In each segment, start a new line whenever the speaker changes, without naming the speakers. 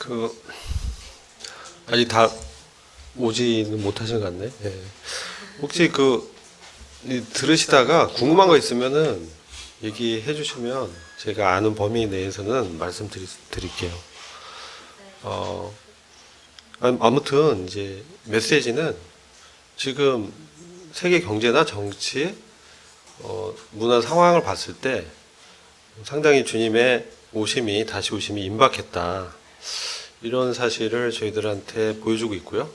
그 아직 다 오지는 못하신 것 같네. 예. 혹시 들으시다가 궁금한 거 있으면은 얘기해 주시면 제가 아는 범위 내에서는 말씀드릴게요. 어, 아무튼 이제 메시지는 지금 세계 경제나 정치, 문화 상황을 봤을 때 상당히 주님의 다시 오심이 임박했다. 이런 사실을 저희들한테 보여주고 있고요.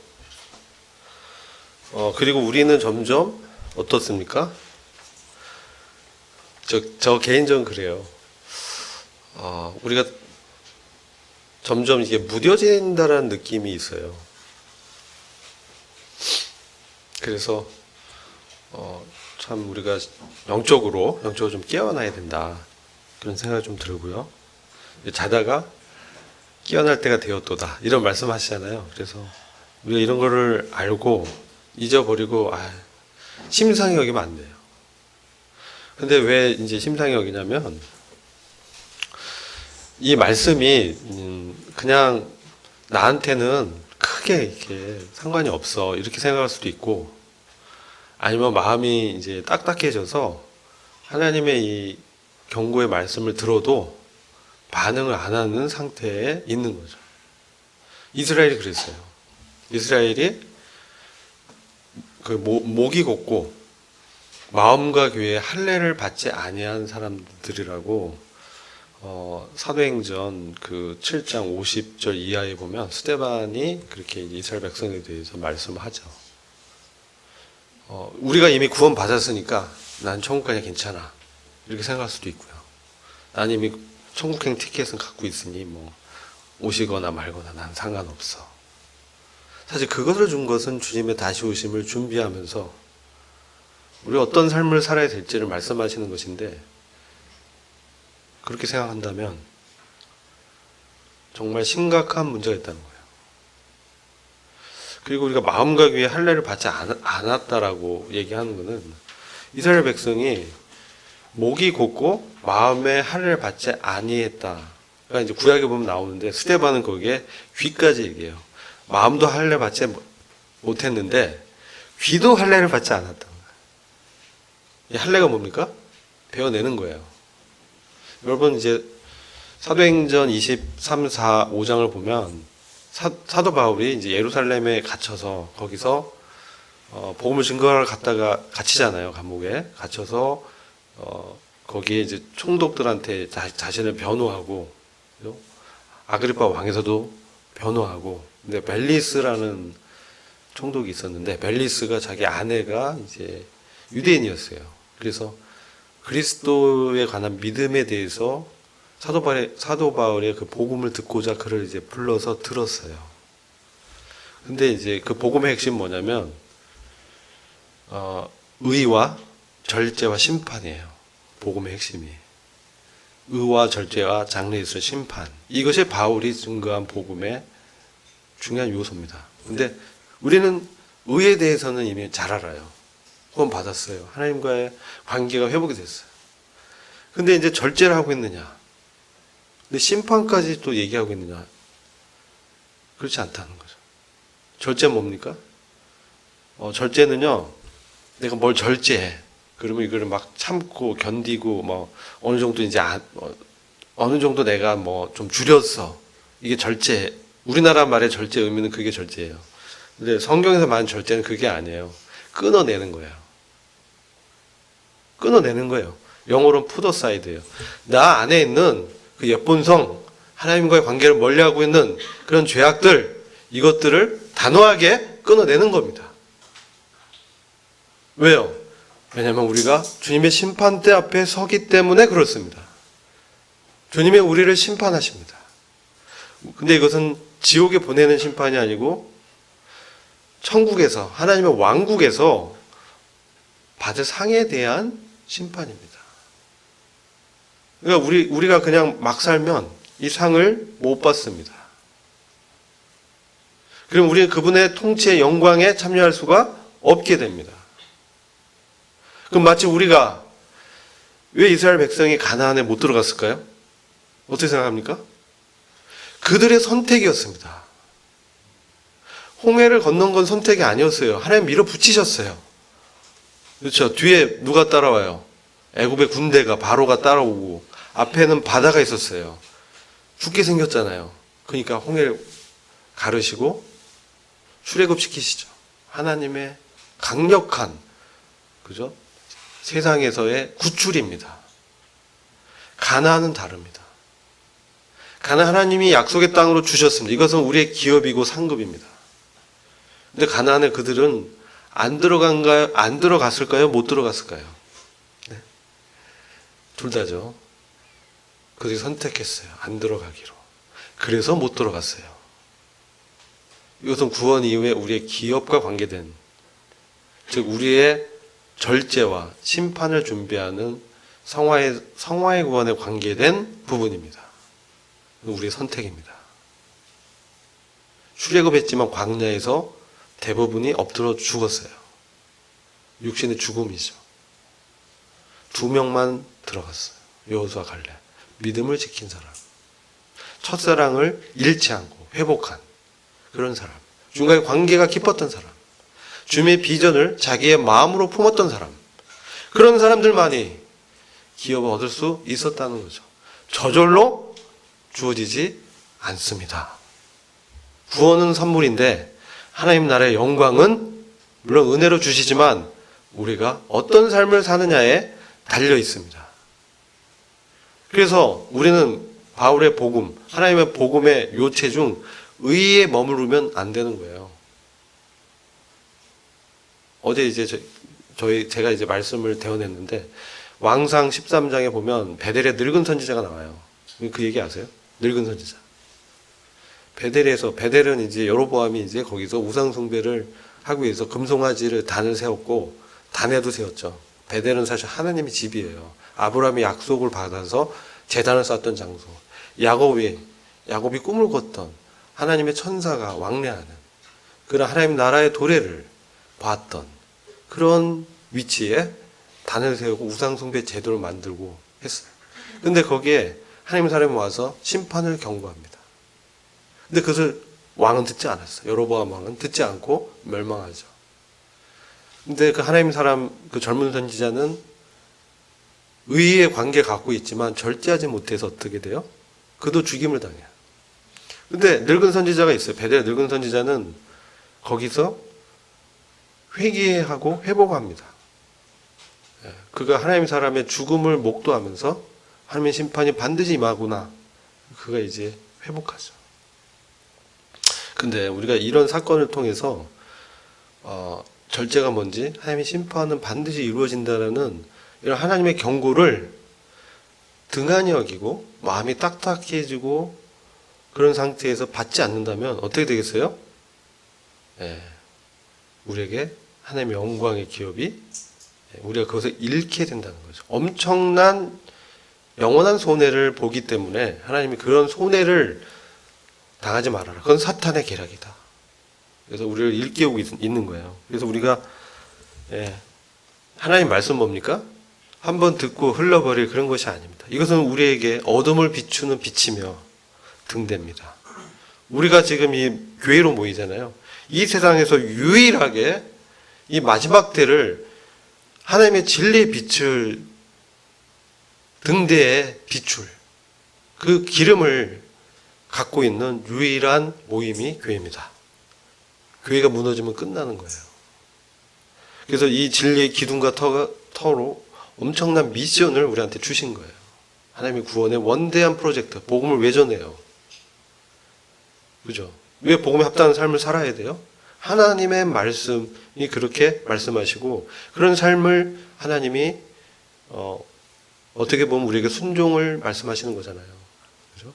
그리고 우리는 점점 어떻습니까? 저 개인적으로 그래요. 우리가 점점 이게 무뎌진다라는 느낌이 있어요. 그래서 참 우리가 영적으로 좀 깨어나야 된다. 그런 생각이 좀 들고요. 자다가 깨어날 때가 되었도다. 이런 말씀 하시잖아요. 그래서 우리가 이런 거를 알고 잊어버리고 심상히 여기면 안 돼요. 근데 왜 이제 심상히 여기냐면 이 말씀이 그냥 나한테는 크게 이렇게 상관이 없어 이렇게 생각할 수도 있고, 아니면 마음이 이제 딱딱해져서 하나님의 이 경고의 말씀을 들어도 반응을 안 하는 상태에 있는 거죠. 이스라엘이 그랬어요. 이스라엘이 목이 곧고 마음과 교회의 할례를 받지 아니한 사람들이라고 사도행전 7장 50절 이하에 보면 스데반이 그렇게 이스라엘 백성에 대해서 말씀하죠. 우리가 이미 구원 받았으니까 난 천국 가냐 괜찮아 이렇게 생각할 수도 있고요. 난 이미 천국행 티켓은 갖고 있으니 뭐 오시거나 말거나 난 상관없어. 사실 그것을 준 것은 주님의 다시 오심을 준비하면서 우리가 어떤 삶을 살아야 될지를 말씀하시는 것인데, 그렇게 생각한다면 정말 심각한 문제가 있다는 거예요. 그리고 우리가 마음과 귀에 할례를 받지 않았다라고 얘기하는 것은 이스라엘 백성이 목이 곧고 마음에 할례를 받지 아니했다. 그러니까 이제 구약에 보면 나오는데 스데반은 거기에 귀까지 얘기해요. 마음도 할례 받지 못했는데 귀도 할례를 받지 않았다. 이 할례가 뭡니까? 배워내는 거예요. 여러분 이제 사도행전 23, 4, 5장을 보면 사도 바울이 이제 예루살렘에 갇혀서 거기서 복음을 증거하러 갔다가 갇히잖아요. 감옥에 갇혀서 거기에 이제 총독들한테 자신을 변호하고, 아그리파 왕에서도 변호하고. 근데 벨리스라는 총독이 있었는데 벨리스가 자기 아내가 이제 유대인이었어요. 그래서 그리스도에 관한 믿음에 대해서 사도 바울의 그 복음을 듣고자 그를 이제 불러서 들었어요. 근데 이제 그 복음의 핵심 뭐냐면 의와 절제와 심판이에요. 복음의 핵심이 의와 절제와 장래에서 심판, 이것이 바울이 증거한 복음의 중요한 요소입니다. 근데 우리는 의에 대해서는 이미 잘 알아요. 구원 받았어요. 하나님과의 관계가 회복이 됐어요. 근데 이제 절제를 하고 있느냐, 근데 심판까지 또 얘기하고 있느냐, 그렇지 않다는 거죠. 절제는 뭡니까? 절제는요, 내가 뭘 절제해. 그러면 이거를 막 참고 견디고 뭐 어느 정도 이제 어느 정도 내가 뭐 좀 줄였어. 이게 절제. 우리나라 말의 절제 의미는 그게 절제예요. 근데 성경에서 말하는 절제는 그게 아니에요. 끊어내는 거예요. 끊어내는 거예요. 영어로는 푸더사이드예요. 나 안에 있는 그 예본성, 하나님과의 관계를 멀리하고 있는 그런 죄악들, 이것들을 단호하게 끊어내는 겁니다. 왜요? 왜냐하면 우리가 주님의 심판대 앞에 서기 때문에 그렇습니다. 주님이 우리를 심판하십니다. 근데 이것은 지옥에 보내는 심판이 아니고 천국에서, 하나님의 왕국에서 받을 상에 대한 심판입니다. 그러니까 우리가 그냥 막 살면 이 상을 못 받습니다. 그럼 우리는 그분의 통치의 영광에 참여할 수가 없게 됩니다. 그럼 마치 우리가 왜 이스라엘 백성이 가나안에 못 들어갔을까요? 어떻게 생각합니까? 그들의 선택이었습니다. 홍해를 건넌 건 선택이 아니었어요. 하나님 밀어붙이셨어요. 그렇죠. 뒤에 누가 따라와요? 애굽의 군대가, 바로가 따라오고 앞에는 바다가 있었어요. 죽게 생겼잖아요. 그러니까 홍해를 가르시고 출애굽시키시죠. 하나님의 강력한, 그죠? 세상에서의 구출입니다. 가나안은 다릅니다. 가나안 하나님이 약속의 땅으로 주셨습니다. 이것은 우리의 기업이고 상급입니다. 근데 가나안에 그들은 안 들어갔을까요? 못 들어갔을까요? 네. 둘 다죠. 그들이 선택했어요. 안 들어가기로. 그래서 못 들어갔어요. 이것은 구원 이후에 우리의 기업과 관계된, 즉 우리의 절제와 심판을 준비하는 성화의 구원에 관계된 부분입니다. 우리의 선택입니다. 출애굽했지만 광야에서 대부분이 엎드려 죽었어요. 육신의 죽음이죠. 2명만 들어갔어요. 여호수아 갈렙. 믿음을 지킨 사람. 첫사랑을 잃지 않고 회복한 그런 사람. 중간에 관계가 깊었던 사람. 주님의 비전을 자기의 마음으로 품었던 사람. 그런 사람들만이 기업을 얻을 수 있었다는 거죠. 저절로 주어지지 않습니다. 구원은 선물인데 하나님 나라의 영광은 물론 은혜로 주시지만 우리가 어떤 삶을 사느냐에 달려 있습니다. 그래서 우리는 바울의 복음, 하나님의 복음의 요체 중 의에 머무르면 안 되는 거예요. 어제 이제 제가 이제 말씀을 대언했는데 왕상 13장에 보면 베델의 늙은 선지자가 나와요. 그 얘기 아세요? 늙은 선지자. 베델은 이제 여로보암이 이제 거기서 우상숭배를 하기 위해서 금송아지를 단을 세웠고 단에도 세웠죠. 베델은 사실 하나님의 집이에요. 아브라함이 약속을 받아서 제단을 쌓았던 장소. 야곱이 꿈을 꿨던 하나님의 천사가 왕래하는 그런 하나님 나라의 도래를 봤던 그런 위치에 단을 세우고 우상숭배 제도를 만들고 했어요. 근데 거기에 하나님 사람이 와서 심판을 경고합니다. 근데 그것을 왕은 듣지 않았어요. 여로보암 왕은 듣지 않고 멸망하죠. 근데 그 하나님 사람, 그 젊은 선지자는 의의 관계 갖고 있지만 절제하지 못해서 어떻게 돼요? 그도 죽임을 당해요. 근데 늙은 선지자가 있어요. 베델 늙은 선지자는 거기서 회개하고 회복합니다. 그가 하나님 사람의 죽음을 목도하면서 하나님의 심판이 반드시 임하구나. 그가 이제 회복하죠. 근데 우리가 이런 사건을 통해서 절제가 뭔지, 하나님의 심판은 반드시 이루어진다는 이런 하나님의 경고를 등한히 여기고 마음이 딱딱해지고 그런 상태에서 받지 않는다면 어떻게 되겠어요? 우리에게 하나님의 영광의 기업이 우리가 그것을 잃게 된다는 거죠. 엄청난 영원한 손해를 보기 때문에 하나님이 그런 손해를 당하지 말아라. 그건 사탄의 계략이다. 그래서 우리를 일깨우고 있는 거예요. 그래서 우리가 하나님 말씀 뭡니까? 한번 듣고 흘러버릴 그런 것이 아닙니다. 이것은 우리에게 어둠을 비추는 빛이며 등대입니다. 우리가 지금 이 교회로 모이잖아요. 이 세상에서 유일하게 이 마지막 때를 하나님의 진리의 빛을 등대에 비출 그 기름을 갖고 있는 유일한 모임이 교회입니다. 교회가 무너지면 끝나는 거예요. 그래서 이 진리의 기둥과 터로 엄청난 미션을 우리한테 주신 거예요. 하나님의 구원의 원대한 프로젝트, 복음을 왜 전해요? 그죠? 왜 복음에 합당한 삶을 살아야 돼요? 하나님의 말씀이 그렇게 말씀하시고 그런 삶을 하나님이 어떻게 보면 우리에게 순종을 말씀하시는 거잖아요. 그죠?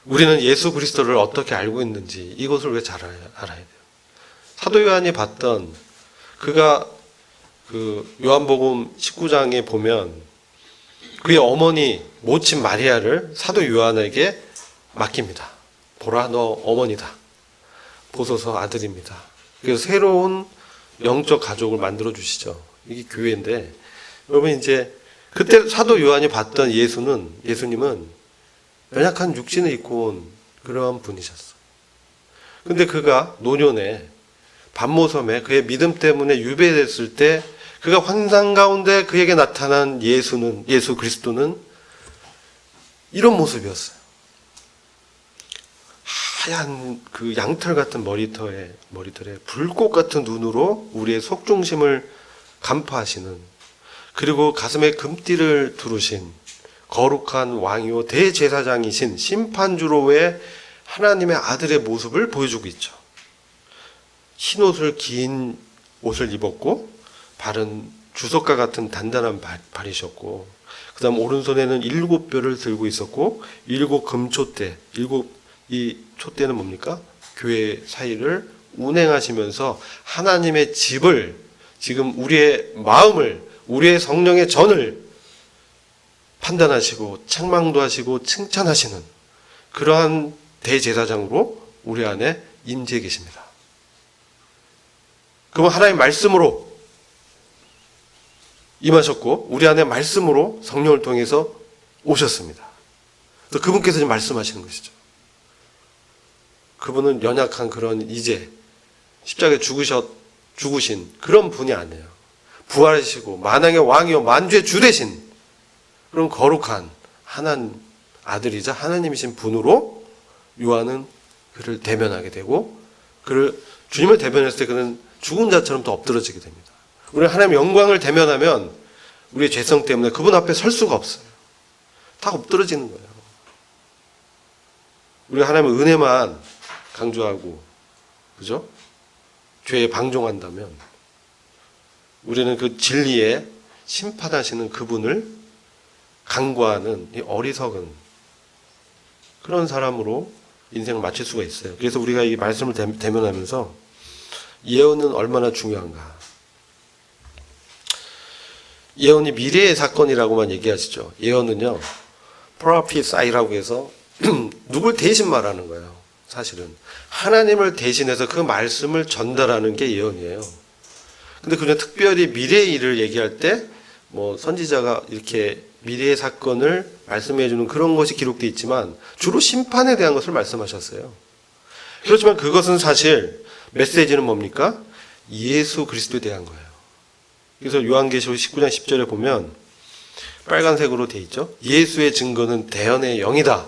우리는 예수 그리스도를 어떻게 알고 있는지 이것을 왜 잘 알아야 돼요. 사도 요한이 봤던 그가 그 요한복음 19장에 보면 그의 어머니 모친 마리아를 사도 요한에게 맡깁니다. 보라, 너 어머니다. 보소서 아들입니다. 그래서 새로운 영적 가족을 만들어 주시죠. 이게 교회인데, 여러분 이제 그때 사도 요한이 봤던 예수님은 연약한 육신을 입고 온 그러한 분이셨어. 근데 그가 노년에 밤모섬에 그의 믿음 때문에 유배됐을 때 그가 환상 가운데 그에게 나타난 예수 그리스도는 이런 모습이었어요. 하얀 그 양털 같은 머리털에 불꽃 같은 눈으로 우리의 속중심을 간파하시는, 그리고 가슴에 금띠를 두르신 거룩한 왕이요 대제사장이신 심판주로의 하나님의 아들의 모습을 보여주고 있죠. 흰 옷을, 긴 옷을 입었고 발은 주석과 같은 단단한 발이셨고, 그 다음 오른손에는 7뼈를 들고 있었고 7 금촛대, 이 촛대는 뭡니까? 교회 사이를 운행하시면서 하나님의 집을, 지금 우리의 마음을, 우리의 성령의 전을 판단하시고 책망도 하시고 칭찬하시는 그러한 대제사장으로 우리 안에 임재해 계십니다. 그럼 하나님의 말씀으로 임하셨고 우리 안에 말씀으로 성령을 통해서 오셨습니다. 그래서 그분께서 지금 말씀하시는 것이죠. 그분은 연약한 그런 이제 십자가에 죽으신 그런 분이 아니에요. 부활하시고 만왕의 왕이요 만주의 주 되신 그런 거룩한 하나님 아들이자 하나님이신 분으로 요한은 그를 대면하게 되고, 주님을 대면했을 때 그는 죽은 자처럼 또 엎드러지게 됩니다. 우리가 하나님의 영광을 대면하면 우리의 죄성 때문에 그분 앞에 설 수가 없어요. 다 엎드러지는 거예요. 우리가 하나님의 은혜만 강조하고, 그죠? 죄에 방종한다면 우리는 그 진리에 심판하시는 그분을 간과하는 이 어리석은 그런 사람으로 인생을 마칠 수가 있어요. 그래서 우리가 이 말씀을 대면하면서 예언은 얼마나 중요한가. 예언이 미래의 사건이라고만 얘기하시죠. 예언은요, 프로피사이라고 해서 누굴 대신 말하는 거예요. 사실은 하나님을 대신해서 그 말씀을 전달하는 게 예언이에요. 근데 그냥 특별히 미래의 일을 얘기할 때 뭐 선지자가 이렇게 미래의 사건을 말씀해 주는 그런 것이 기록되어 있지만 주로 심판에 대한 것을 말씀하셨어요. 그렇지만 그것은 사실 메시지는 뭡니까? 예수 그리스도에 대한 거예요. 그래서 요한계시록 19장 10절에 보면 빨간색으로 되어 있죠. 예수의 증거는 대언의 영이다.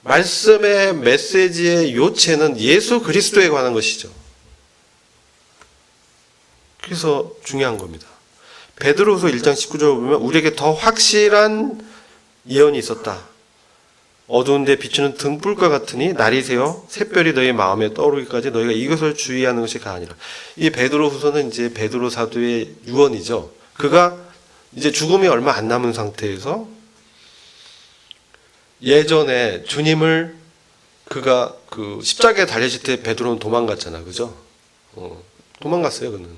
말씀의 메시지의 요체는 예수 그리스도에 관한 것이죠. 그래서 중요한 겁니다. 베드로후서 1장 19절을 보면 우리에게 더 확실한 예언이 있었다. 어두운 데 비추는 등불과 같으니 날이 새어 샛별이 너희 마음에 떠오르기까지 너희가 이것을 주의하는 것이 가아니라. 이 베드로후서는 이제 베드로 사도의 유언이죠. 그가 이제 죽음이 얼마 안 남은 상태에서 예전에 주님을 그가 그 십자가에 달리실 때 베드로는 도망갔잖아. 그죠? 도망갔어요, 그는.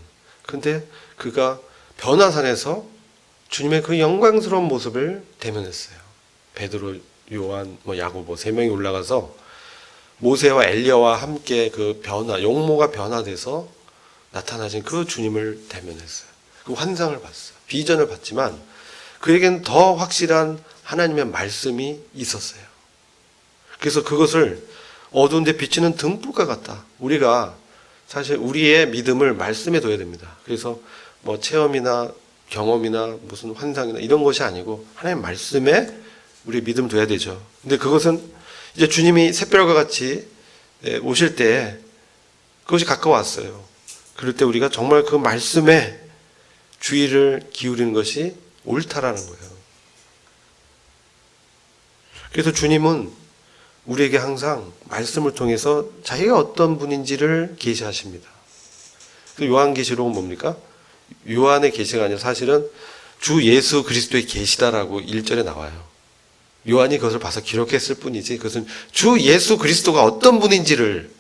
근데 그가 변화산에서 주님의 그 영광스러운 모습을 대면했어요. 베드로, 요한, 야고보 3명이 올라가서 모세와 엘리야와 함께 그 용모가 변화돼서 나타나신 그 주님을 대면했어요. 그 환상을 봤어요. 비전을 봤지만 그에게는 더 확실한 하나님의 말씀이 있었어요. 그래서 그것을 어두운 데 비치는 등불과 같다. 우리가 사실 우리의 믿음을 말씀에 둬야 됩니다. 그래서 뭐 체험이나 경험이나 무슨 환상이나 이런 것이 아니고 하나님의 말씀에 우리 믿음 둬야 되죠. 근데 그것은 이제 주님이 샛별과 같이 오실 때 그것이 가까웠어요. 그럴 때 우리가 정말 그 말씀에 주의를 기울이는 것이 옳다라는 거예요. 그래서 주님은 우리에게 항상 말씀을 통해서 자기가 어떤 분인지를 계시하십니다. 요한계시록은 뭡니까? 요한의 계시가 아니라 사실은 주 예수 그리스도의 계시다라고 1절에 나와요. 요한이 그것을 봐서 기록했을 뿐이지 그것은 주 예수 그리스도가 어떤 분인지를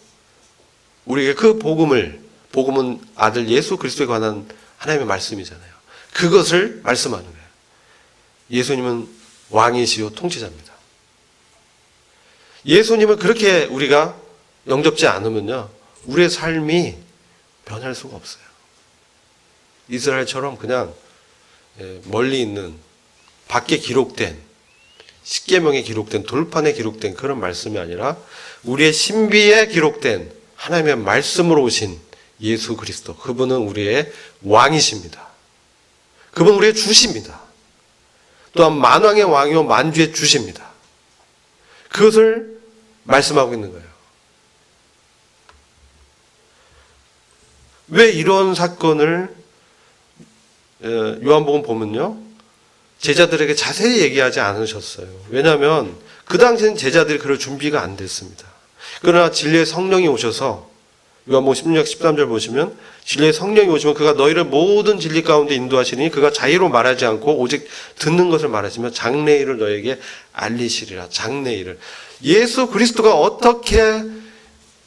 우리에게 그 복음은 아들 예수 그리스도에 관한 하나님의 말씀이잖아요. 그것을 말씀하는 거예요. 예수님은 왕이시요 통치자입니다. 예수님을 그렇게 우리가 영접지 않으면요, 우리의 삶이 변할 수가 없어요. 이스라엘처럼 그냥 멀리 있는 밖에 기록된 십계명에 기록된 돌판에 기록된 그런 말씀이 아니라 우리의 신비에 기록된 하나님의 말씀으로 오신 예수 그리스도, 그분은 우리의 왕이십니다. 그분은 우리의 주십니다. 또한 만왕의 왕이요 만주의 주십니다. 그것을 말씀하고 있는 거예요. 왜 이런 사건을 요한복음 보면요, 제자들에게 자세히 얘기하지 않으셨어요. 왜냐하면 그 당시에는 제자들이 그럴 준비가 안 됐습니다. 그러나 진리의 성령이 오셔서 요한복음 16장 13절 보시면 진리의 성령이 오시면 그가 너희를 모든 진리 가운데 인도하시니 그가 자의로 말하지 않고 오직 듣는 것을 말하시며 장래일을 너에게 알리시리라. 장래일을, 예수 그리스도가 어떻게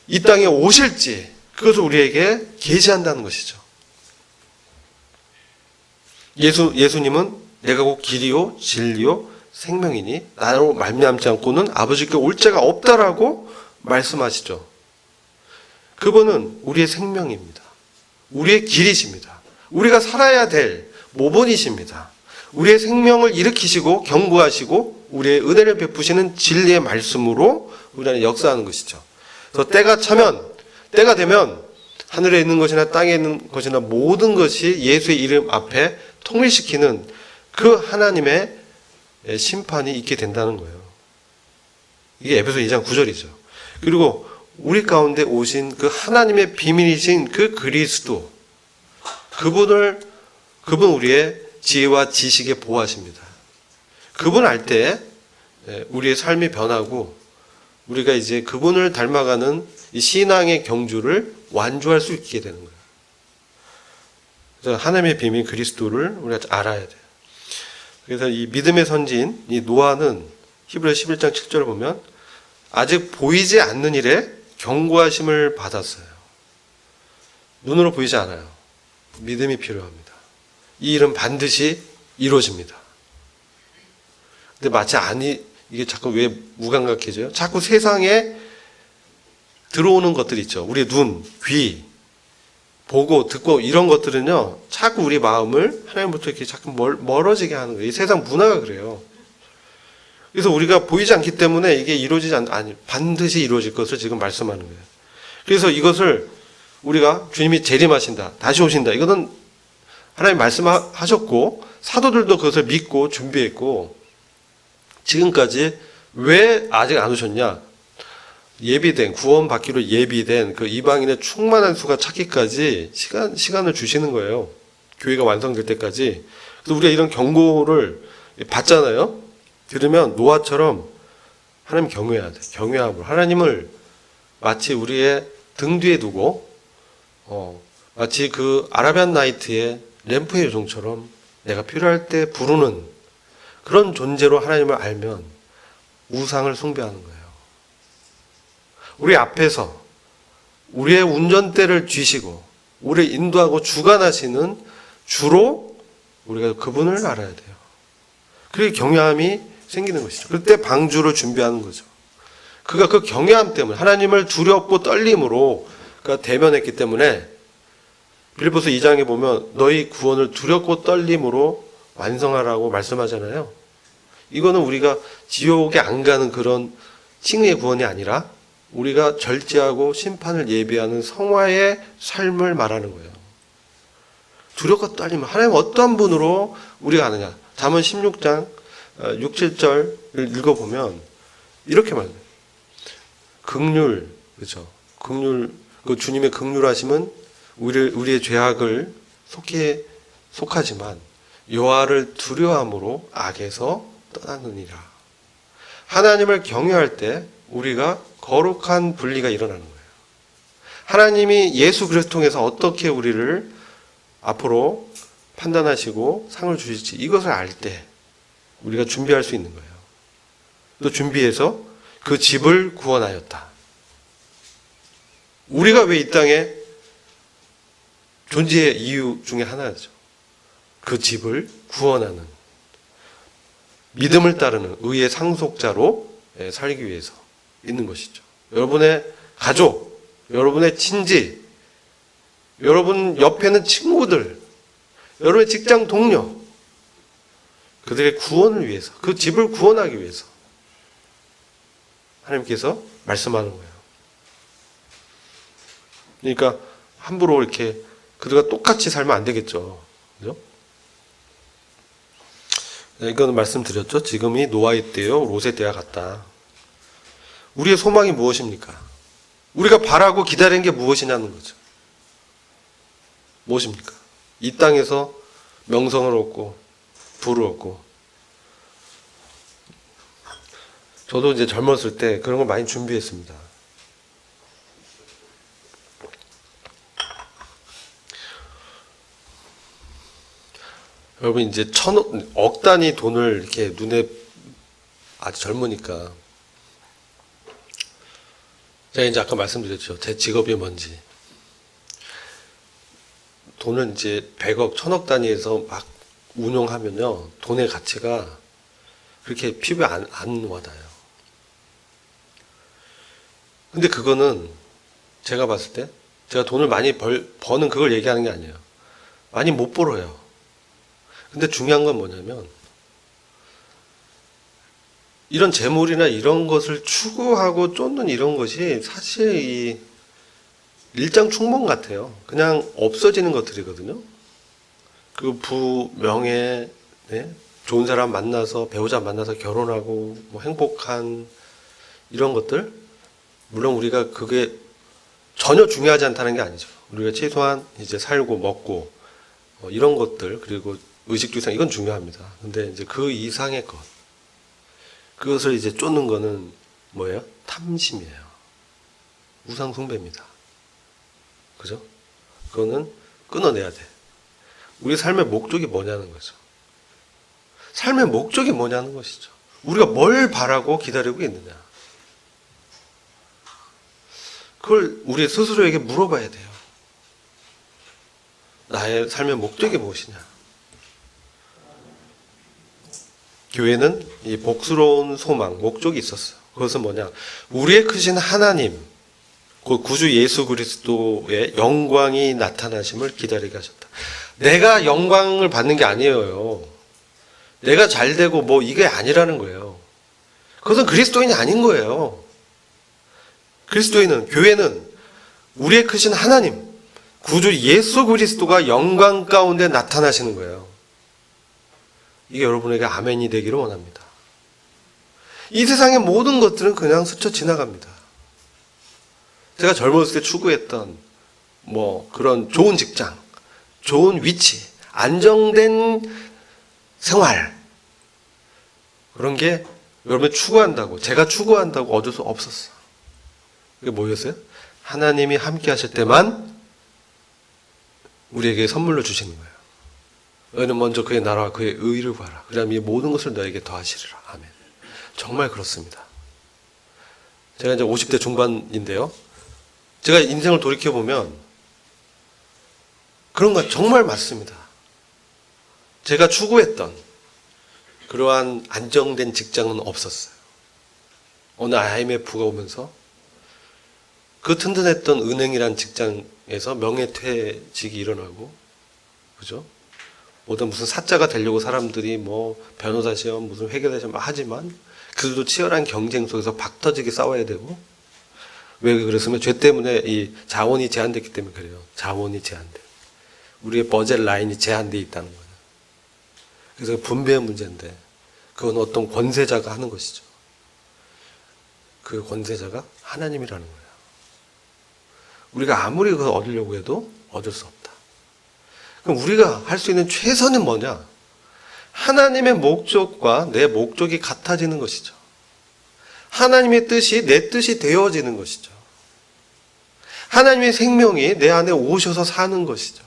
이 땅에 오실지 그것을 우리에게 계시한다는 것이죠. 예수님은 내가 곧 길이요 진리요 생명이니 나로 말미암지 않고는 아버지께 올 자가 없다라고 말씀하시죠. 그분은 우리의 생명입니다. 우리의 길이십니다. 우리가 살아야 될 모본이십니다. 우리의 생명을 일으키시고 경고하시고 우리의 은혜를 베푸시는 진리의 말씀으로 우리 안에 역사하는 것이죠. 그래서 때가 되면 하늘에 있는 것이나 땅에 있는 것이나 모든 것이 예수의 이름 앞에 통일시키는 그 하나님의 심판이 있게 된다는 거예요. 이게 에베소 2장 9절이죠. 그리고 우리 가운데 오신 그 하나님의 비밀이신 그 그리스도, 그분 우리의 지혜와 지식에 보호하십니다. 그분 알 때 우리의 삶이 변하고 우리가 이제 그분을 닮아가는 이 신앙의 경주를 완주할 수 있게 되는 거예요. 그래서 하나님의 비밀 그리스도를 우리가 알아야 돼요. 그래서 이 믿음의 선지인 이 노아는 히브리서 11장 7절을 보면 아직 보이지 않는 일에 경고하심을 받았어요. 눈으로 보이지 않아요. 믿음이 필요합니다. 이 일은 반드시 이루어집니다. 근데 마치 이게 자꾸 왜 무감각해져요? 자꾸 세상에 들어오는 것들 있죠. 우리의 눈, 귀, 보고 듣고 이런 것들은요, 자꾸 우리 마음을 하나님부터 이렇게 자꾸 멀어지게 하는 거예요. 이 세상 문화가 그래요. 그래서 우리가 보이지 않기 때문에 이게 반드시 이루어질 것을 지금 말씀하는 거예요. 그래서 이것을 우리가 주님이 재림하신다, 다시 오신다, 이거는 하나님 말씀하셨고 사도들도 그것을 믿고 준비했고, 지금까지 왜 아직 안 오셨냐? 구원받기로 예비된 그 이방인의 충만한 수가 찾기까지 시간을 주시는 거예요. 교회가 완성될 때까지. 그래서 우리가 이런 경고를 받잖아요. 들으면 노아처럼 하나님 경외해야 돼. 경외함으로. 하나님을 마치 우리의 등 뒤에 두고, 마치 그 아라비안 나이트의 램프의 요정처럼 내가 필요할 때 부르는 그런 존재로 하나님을 알면 우상을 숭배하는 거예요. 우리 앞에서 우리의 운전대를 쥐시고 우리를 인도하고 주관하시는 주로 우리가 그분을 알아야 돼요. 그게 경외함이 생기는 것이죠. 그때 방주를 준비하는 거죠. 그가 그 경외함 때문에 하나님을 두렵고 떨림으로 그가 대면했기 때문에 빌립보서 2장에 보면 너희 구원을 두렵고 떨림으로 완성하라고 말씀하잖아요. 이거는 우리가 지옥에 안 가는 그런 칭의의 구원이 아니라 우리가 절제하고 심판을 예비하는 성화의 삶을 말하는 거예요. 두렵고 떨리면 하나님 어떤 분으로 우리가 아느냐. 잠언 16장 6, 7절을 읽어보면 이렇게 말해요. 긍휼, 그렇죠. 긍휼, 그 주님의 긍휼하심은 우리의 죄악을 속하지만 여호와를 두려워함으로 악에서 떠나느니라. 하나님을 경외할 때 우리가 거룩한 분리가 일어나는 거예요. 하나님이 예수 그리스도 통해서 어떻게 우리를 앞으로 판단하시고 상을 주실지 이것을 알 때 우리가 준비할 수 있는 거예요. 또 준비해서 그 집을 구원하였다. 우리가 왜 이 땅에 존재의 이유 중에 하나죠. 그 집을 구원하는, 믿음을 따르는 의의 상속자로 살기 위해서 있는 것이죠. 여러분의 가족, 여러분의 친지, 여러분 옆에는 친구들, 여러분의 직장 동료, 그들의 구원을 위해서, 그 집을 구원하기 위해서 하나님께서 말씀하는 거예요. 그러니까 함부로 이렇게 그들과 똑같이 살면 안 되겠죠. 그죠? 이거는 말씀드렸죠. 지금이 노아의 때요, 롯의 때와 같다. 우리의 소망이 무엇입니까? 우리가 바라고 기다리는 게 무엇이냐는 거죠. 무엇입니까? 이 땅에서 명성을 얻고 부를 얻고. 저도 이제 젊었을 때 그런 걸 많이 준비했습니다. 여러분 이제 억 단위 돈을 이렇게 눈에 아주 젊으니까 제가 이제 아까 말씀드렸죠. 제 직업이 뭔지. 돈을 이제 100억, 1000억 단위에서 막 운용하면요. 돈의 가치가 그렇게 피부에 안 와닿아요. 근데 그거는 제가 봤을 때 제가 돈을 많이 버는 그걸 얘기하는 게 아니에요. 많이 못 벌어요. 근데 중요한 건 뭐냐면 이런 재물이나 이런 것을 추구하고 쫓는 이런 것이 사실 이 일장충몽 같아요. 그냥 없어지는 것들이거든요. 그 부, 명예, 네? 좋은 사람 만나서 배우자 만나서 결혼하고 뭐 행복한 이런 것들, 물론 우리가 그게 전혀 중요하지 않다는 게 아니죠. 우리가 최소한 이제 살고 먹고 이런 것들, 그리고 의식주의상 이건 중요합니다. 근데 이제 그 이상의 것, 그것을 이제 쫓는 거는 뭐예요? 탐심이에요. 우상 숭배입니다. 그죠? 그거는 끊어내야 돼. 우리 삶의 목적이 뭐냐는 거죠. 삶의 목적이 뭐냐는 것이죠. 우리가 뭘 바라고 기다리고 있느냐. 그걸 우리 스스로에게 물어봐야 돼요. 나의 삶의 목적이 무엇이냐. 교회는 이 복스러운 소망, 목적이 있었어요. 그것은 뭐냐. 우리의 크신 하나님, 곧 구주 예수 그리스도의 영광이 나타나심을 기다리게 하셨다. 내가 영광을 받는 게 아니에요. 내가 잘 되고 뭐 이게 아니라는 거예요. 그것은 그리스도인이 아닌 거예요. 그리스도인은, 교회는 우리의 크신 하나님, 구주 예수 그리스도가 영광 가운데 나타나시는 거예요. 이게 여러분에게 아멘이 되기를 원합니다. 이 세상의 모든 것들은 그냥 스쳐 지나갑니다. 제가 젊었을 때 추구했던 뭐 그런 좋은 직장, 좋은 위치, 안정된 생활, 그런 게 여러분이 추구한다고, 제가 추구한다고 얻을 수 없었어. 그게 뭐였어요? 하나님이 함께 하실 때만 우리에게 선물로 주시는 거예요. 너희는 먼저 그의 나라와 그의 의를 구하라. 그다음 이 모든 것을 너에게 더하시리라. 아멘. 정말 그렇습니다. 제가 이제 50대 중반인데요. 제가 인생을 돌이켜보면 그런 건 정말 맞습니다. 제가 추구했던 그러한 안정된 직장은 없었어요. 어느 IMF가 오면서 그 튼튼했던 은행이란 직장에서 명예퇴직이 일어나고, 그죠? 모든 무슨 사자가 되려고 사람들이 뭐 변호사 시험, 무슨 회계사 시험 하지만 그들도 치열한 경쟁 속에서 박터지게 싸워야 되고, 왜 그랬으면 죄 때문에 이 자원이 제한됐기 때문에 그래요. 자원이 제한돼. 우리의 버젯 라인이 제한되어 있다는 거예요. 그래서 분배의 문제인데 그건 어떤 권세자가 하는 것이죠. 그 권세자가 하나님이라는 거예요. 우리가 아무리 그걸 얻으려고 해도 얻을 수 없다. 그럼 우리가 할 수 있는 최선은 뭐냐? 하나님의 목적과 내 목적이 같아지는 것이죠. 하나님의 뜻이 내 뜻이 되어지는 것이죠. 하나님의 생명이 내 안에 오셔서 사는 것이죠.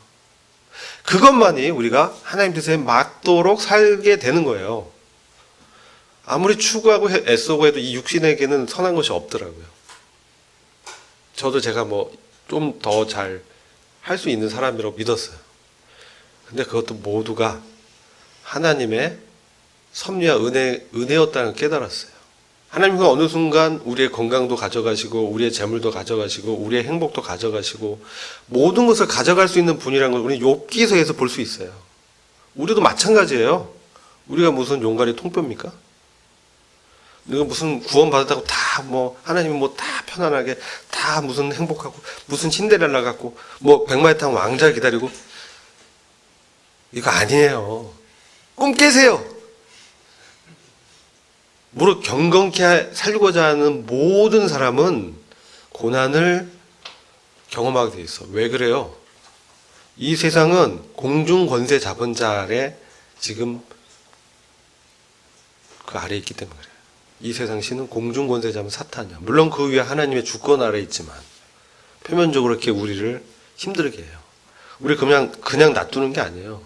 그것만이 우리가 하나님 뜻에 맞도록 살게 되는 거예요. 아무리 추구하고 애쓰고 해도 이 육신에게는 선한 것이 없더라고요. 저도 제가 뭐 좀 더 잘 할 수 있는 사람이라고 믿었어요. 근데 그것도 모두가 하나님의 섭리와 은혜였다는 걸 깨달았어요. 하나님은 어느 순간 우리의 건강도 가져가시고 우리의 재물도 가져가시고 우리의 행복도 가져가시고 모든 것을 가져갈 수 있는 분이라는 걸 우리는 욥기서에서 볼 수 있어요. 우리도 마찬가지예요. 우리가 무슨 용가리 통뼈입니까? 이거 무슨 구원받았다고 다 뭐 하나님이 뭐 다 편안하게 다 무슨 행복하고 무슨 신데렐라 같고 뭐 백마에 탄 왕자 기다리고 이거 아니에요. 꿈 깨세요. 무릇 경건케 살고자 하는 모든 사람은 고난을 경험하게 돼 있어. 왜 그래요? 이 세상은 공중 권세 잡은 자 아래 지금 그 아래에 있기 때문에 그래요. 이 세상 신은 공중 권세 잡은 사탄이야. 물론 그 위에 하나님의 주권 아래에 있지만 표면적으로 이렇게 우리를 힘들게 해요. 우리 그냥 놔두는 게 아니에요.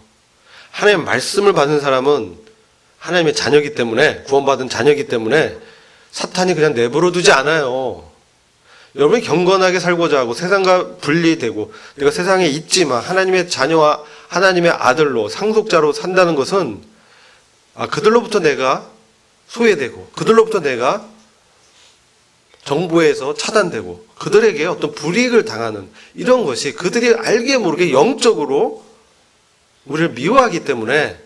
하나님의 말씀을 받은 사람은 하나님의 자녀이기 때문에, 구원받은 자녀이기 때문에 사탄이 그냥 내버려 두지 않아요. 여러분이 경건하게 살고자 하고 세상과 분리되고 내가 세상에 있지만 하나님의 자녀와 하나님의 아들로 상속자로 산다는 것은 그들로부터 내가 소외되고 그들로부터 내가 정보에서 차단되고 그들에게 어떤 불이익을 당하는 이런 것이 그들이 알게 모르게 영적으로 우리를 미워하기 때문에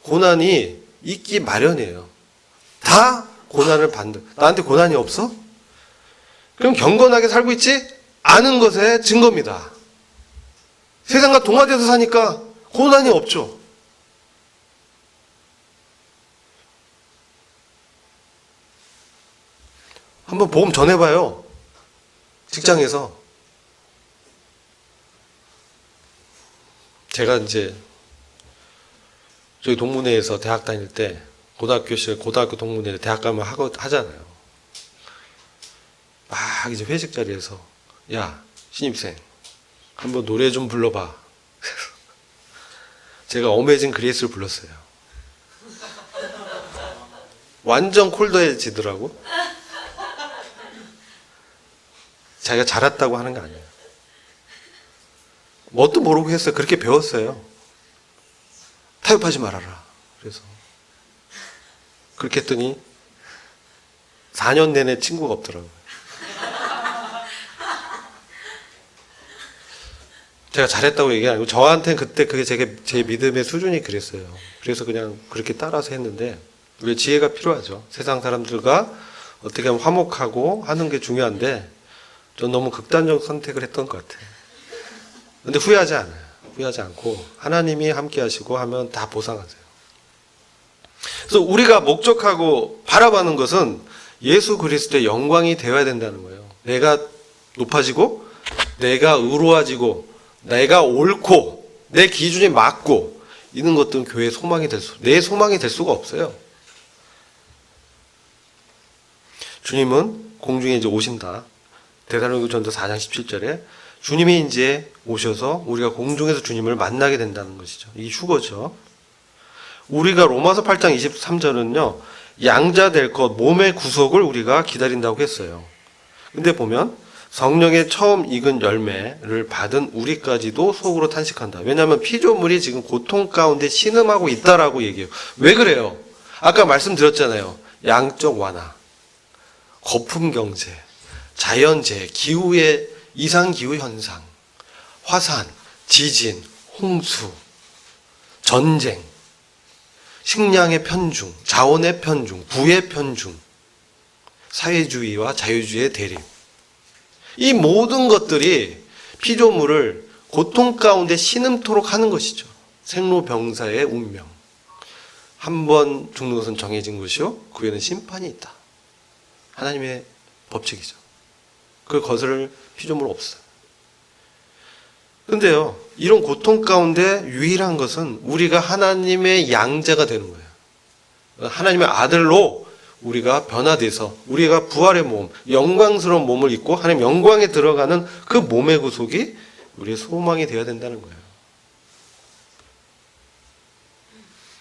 고난이 있기 마련이에요. 다 고난을 받는. 나한테 고난이 없어? 그럼 경건하게 살고 있지? 않은 것의 증거입니다. 세상과 동화돼서 사니까 고난이 없죠. 한번 복음 전해봐요. 직장에서. 제가 이제 저희 동문회에서 대학 다닐 때 고등학교 동문회 대학 가면 하잖아요. 막 이제 회식 자리에서 야 신입생 한번 노래 좀 불러봐. 제가 어메이징 그레이스를 불렀어요. 완전 콜드해지더라고. 자기가 잘했다고 하는 거 아니에요. 뭣도 모르고 했어요. 그렇게 배웠어요. 타협하지 말아라. 그래서 그렇게 했더니 4년 내내 친구가 없더라고요. 제가 잘했다고 얘기 안 하고 저한테는 그때 그게 제 믿음의 수준이 그랬어요. 그래서 그냥 그렇게 따라서 했는데 우리의 지혜가 필요하죠. 세상 사람들과 어떻게 하면 화목하고 하는 게 중요한데 전 너무 극단적 선택을 했던 것 같아요. 근데 후회하지 않아요. 후회하지 않고 하나님이 함께 하시고 하면 다 보상하세요. 그래서 우리가 목적하고 바라보는 것은 예수 그리스도의 영광이 되어야 된다는 거예요. 내가 높아지고 내가 의로워지고 내가 옳고 내 기준이 맞고 이런 것들은 교회의 소망이 내 소망이 될 수가 없어요. 주님은 공중에 이제 오신다. 데살로니가전서 4장 17절에 주님이 이제 오셔서 우리가 공중에서 주님을 만나게 된다는 것이죠. 이게 휴거죠. 우리가 로마서 8장 23절은요. 양자 될 것, 몸의 구속을 우리가 기다린다고 했어요. 근데 보면 성령의 처음 익은 열매를 받은 우리까지도 속으로 탄식한다. 왜냐하면 피조물이 지금 고통 가운데 신음하고 있다라고 얘기해요. 왜 그래요? 아까 말씀드렸잖아요. 양적 완화, 거품 경제, 자연재해, 기후의 이상기후 현상, 화산, 지진, 홍수, 전쟁, 식량의 편중, 자원의 편중, 부의 편중, 사회주의와 자유주의의 대립. 이 모든 것들이 피조물을 고통 가운데 신음토록 하는 것이죠. 생로병사의 운명. 한 번 죽는 것은 정해진 것이요. 그 후에는 심판이 있다. 하나님의 법칙이죠. 그걸 거스를 피조물 없어요. 그런데요, 이런 고통 가운데 유일한 것은 우리가 하나님의 양자가 되는 거예요. 하나님의 아들로 우리가 변화돼서 우리가 부활의 몸, 영광스러운 몸을 입고 하나님 영광에 들어가는 그 몸의 구속이 우리의 소망이 되어야 된다는 거예요.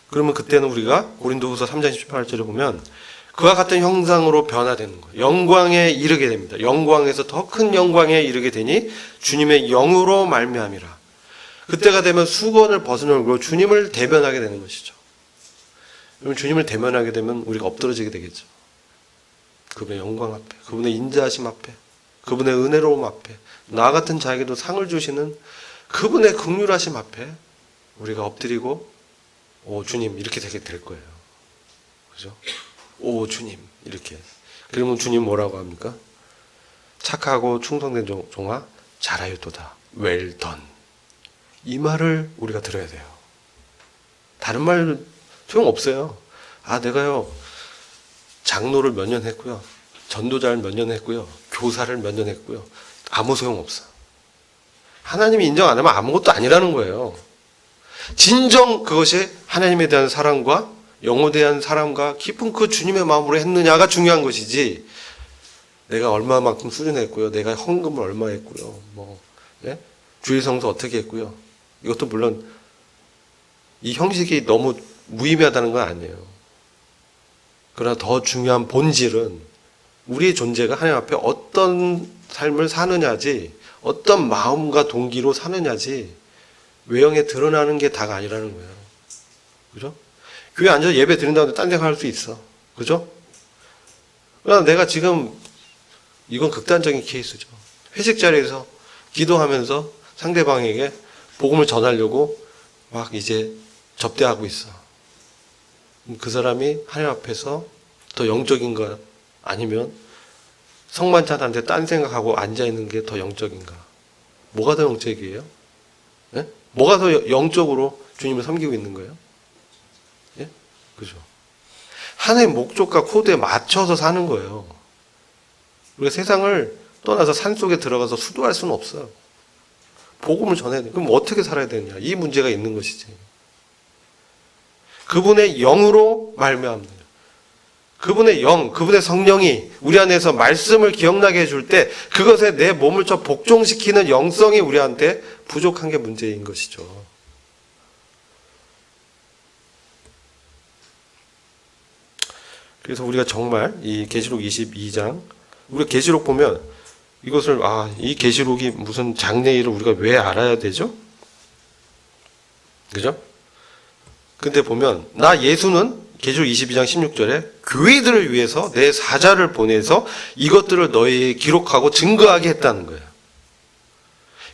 그러면 그때는 우리가 고린도후서 3장 18절에 보면 그와 같은 형상으로 변화되는 거예요. 영광에 이르게 됩니다. 영광에서 더 큰 영광에 이르게 되니 주님의 영으로 말미암이라. 그때가 되면 수건을 벗어놓고 주님을 대면하게 되는 것이죠. 그러면 주님을 대면하게 되면 우리가 엎드러지게 되겠죠. 그분의 영광 앞에, 그분의 인자하심 앞에, 그분의 은혜로움 앞에, 나 같은 자에게도 상을 주시는 그분의 긍휼하심 앞에 우리가 엎드리고 오 주님 이렇게 되게 될 거예요. 그죠? 오 주님 이렇게. 그러면 주님 뭐라고 합니까? 착하고 충성된 종아 잘하였도다. well done. 이 말을 우리가 들어야 돼요. 다른 말 소용없어요. 아 내가요 장로를 몇 년 했고요. 전도자를 몇 년 했고요. 교사를 몇 년 했고요. 아무 소용없어. 하나님이 인정 안 하면 아무것도 아니라는 거예요. 진정 그것이 하나님에 대한 사랑과 영혼에 대한 사랑과 깊은 그 주님의 마음으로 했느냐가 중요한 것이지 내가 얼마만큼 수련했고요. 내가 헌금을 얼마 했고요. 주일 성수 어떻게 했고요. 이것도 물론 이 형식이 너무 무의미하다는 건 아니에요. 그러나 더 중요한 본질은 우리의 존재가 하나님 앞에 어떤 삶을 사느냐지 어떤 마음과 동기로 사느냐지 외형에 드러나는 게 다가 아니라는 거예요. 그죠? 교회 앉아서 예배 드린다고 딴 생각할 수 있어. 그죠? 그러나 내가 지금 이건 극단적인 케이스죠. 회식 자리에서 기도하면서 상대방에게 복음을 전하려고 막 이제 접대하고 있어. 그 사람이 하나님 앞에서 더 영적인가 아니면 성만찬한테 딴 생각하고 앉아있는 게 더 영적인가? 뭐가 더 영적이에요? 네? 뭐가 더 영적으로 주님을 섬기고 있는 거예요? 예? 그죠? 하나의 목적과 코드에 맞춰서 사는 거예요. 우리가 세상을 떠나서 산속에 들어가서 수도할 수는 없어요. 복음을 전해야 돼. 그럼 어떻게 살아야 되느냐? 이 문제가 있는 것이지. 그분의 영으로 말미암는 그분의 영, 그분의 성령이 우리 안에서 말씀을 기억나게 해줄 때 그것에 내 몸을 저 복종시키는 영성이 우리한테 부족한 게 문제인 것이죠. 그래서 우리가 정말 이 계시록 22장 우리가 계시록 보면 이것을 이 계시록이 무슨 장래일을 우리가 왜 알아야 되죠? 그죠? 근데 보면 나 예수는 계시록 22장 16절에 교회들을 위해서 내 사자를 보내서 이것들을 너희에게 기록하고 증거하게 했다는 거예요.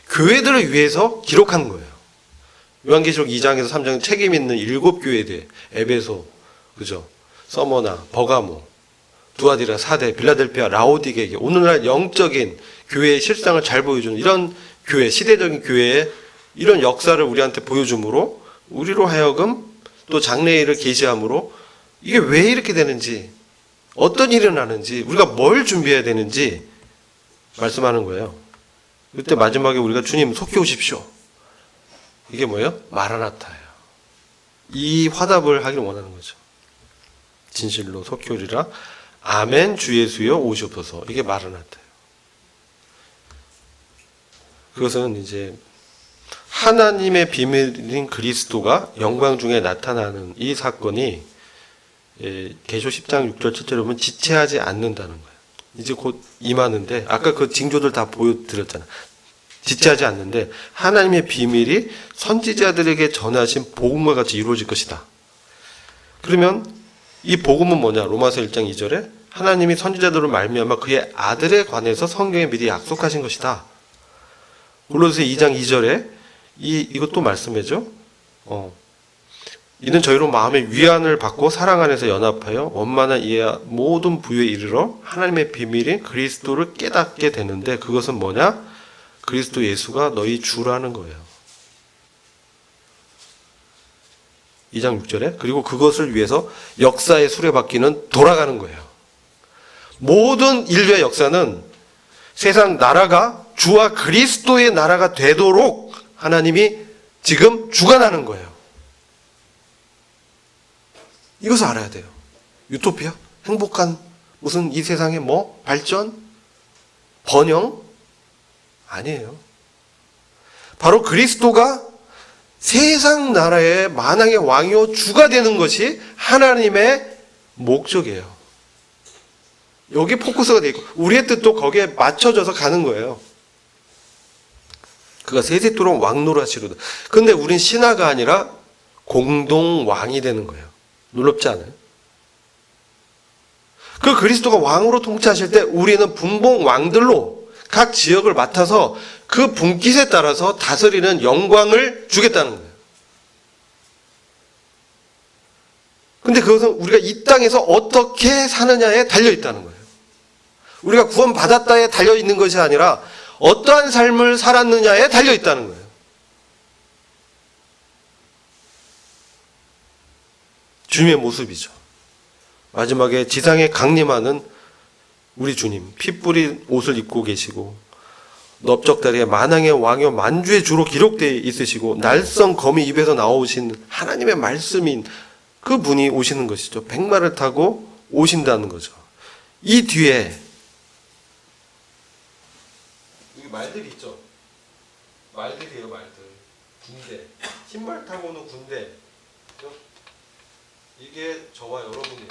교회들을 위해서 기록한 거예요. 요한계시록 2장에서 3장에 책임 있는 7교회에 대해 에베소, 그죠? 서머나, 버가모, 두아디라, 사대, 빌라델피아, 라오디게에게 오늘날 영적인 교회의 실상을 잘 보여주는 이런 교회, 시대적인 교회의 이런 역사를 우리한테 보여주므로 우리로 하여금 또 장래일을 계시함으로 이게 왜 이렇게 되는지 어떤 일이 일어나는지 우리가 뭘 준비해야 되는지 말씀하는 거예요. 그때 마지막에 우리가 주님 속히 오십시오. 이게 뭐예요? 마라나타예요. 이 화답을 하길 원하는 거죠. 진실로 속히 오리라. 아멘 주 예수여 오시옵소서. 이게 마라나타예요. 그것은 이제 하나님의 비밀인 그리스도가 영광 중에 나타나는 이 사건이 계시록 10장 6절 7절에 보면 지체하지 않는다는 거예요. 이제 곧 임하는데 아까 그 징조들 다 보여드렸잖아. 지체하지 않는데 하나님의 비밀이 선지자들에게 전하신 복음과 같이 이루어질 것이다. 그러면 이 복음은 뭐냐? 로마서 1장 2절에 하나님이 선지자들을 말미암아 그의 아들에 관해서 성경에 미리 약속하신 것이다. 골로새 2장 2절에 이것도 말씀해줘. 이는 저희로 마음의 위안을 받고 사랑 안에서 연합하여 원만한 이해와 모든 부유에 이르러 하나님의 비밀인 그리스도를 깨닫게 되는데 그것은 뭐냐? 그리스도 예수가 너희 주라는 거예요. 2장 6절에 그리고 그것을 위해서 역사의 수레바퀴는 돌아가는 거예요. 모든 인류의 역사는 세상 나라가 주와 그리스도의 나라가 되도록 하나님이 지금 주관하는 거예요. 이것을 알아야 돼요. 유토피아? 행복한 무슨 이 세상의 발전? 번영? 아니에요. 바로 그리스도가 세상 나라의 만왕의 왕이요 주가 되는 것이 하나님의 목적이에요. 여기 포커스가 되어 있고 우리의 뜻도 거기에 맞춰져서 가는 거예요. 그가 세세토록 왕노라시로다. 근데 우린 신하가 아니라 공동 왕이 되는 거예요. 놀랍지 않아요? 그 그리스도가 왕으로 통치하실 때 우리는 분봉 왕들로 각 지역을 맡아서 그 분깃에 따라서 다스리는 영광을 주겠다는 거예요. 근데 그것은 우리가 이 땅에서 어떻게 사느냐에 달려 있다는 거예요. 우리가 구원 받았다에 달려 있는 것이 아니라 어떠한 삶을 살았느냐에 달려 있다는 거예요. 주님의 모습이죠. 마지막에 지상에 강림하는 우리 주님, 피 뿌린 옷을 입고 계시고 넓적다리에 만왕의 왕이요 만주의 주로 기록되어 있으시고 날성 거미 입에서 나오신 하나님의 말씀인 그 분이 오시는 것이죠. 백마를 타고 오신다는 거죠. 이 뒤에 여기 말들이 있죠. 말들이에요, 말들. 군대. 신발 타고 오는 군대. 이게 저와 여러분이에요.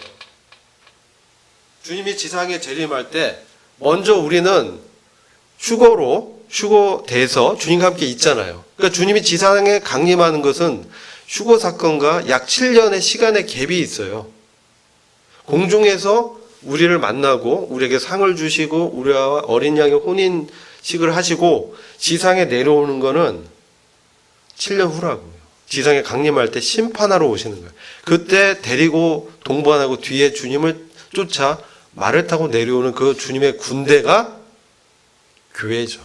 주님이 지상에 재림할 때 먼저 우리는 휴거돼서 주님과 함께 있잖아요. 그러니까 주님이 지상에 강림하는 것은 휴거 사건과 약 7년의 시간의 갭이 있어요. 공중에서 우리를 만나고 우리에게 상을 주시고 우리와 어린 양의 혼인식을 하시고 지상에 내려오는 거는 7년 후라고요. 지상에 강림할 때 심판하러 오시는 거예요. 그때 데리고 동반하고 뒤에 주님을 쫓아 말을 타고 내려오는 그 주님의 군대가 교회죠.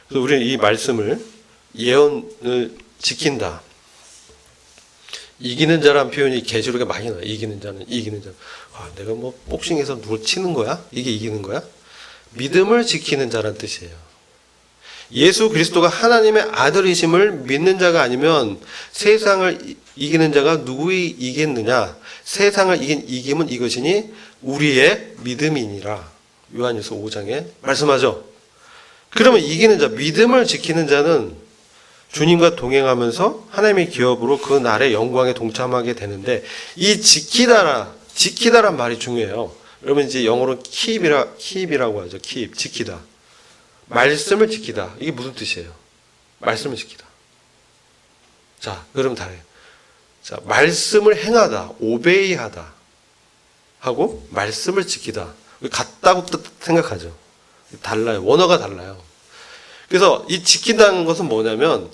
그래서 우리는 이 말씀을 예언을 지킨다. 이기는 자라는 표현이 계시록에 많이 나와요. 이기는 자는 이기는 자. 내가 뭐 복싱에서 누굴 치는 거야? 이게 이기는 거야? 믿음을 지키는 자란 뜻이에요. 예수 그리스도가 하나님의 아들이심을 믿는 자가 아니면 세상을 이기는 자가 누구이 이겠느냐? 세상을 이긴 이김은 이것이니 우리의 믿음이니라. 요한일서 5장에 말씀하죠. 그러면 이기는 자, 믿음을 지키는 자는 주님과 동행하면서 하나님의 기업으로 그 날의 영광에 동참하게 되는데 이 지키다란 말이 중요해요. 여러분 이제 영어로 keep이라고 하죠. keep, 지키다. 말씀을 지키다. 이게 무슨 뜻이에요? 말씀을 지키다. 자, 그럼 다르요. 자, 말씀을 행하다, 오베이하다 하고 말씀을 지키다. 같다고 생각하죠. 달라요. 원어가 달라요. 그래서 이 지킨다는 것은 뭐냐면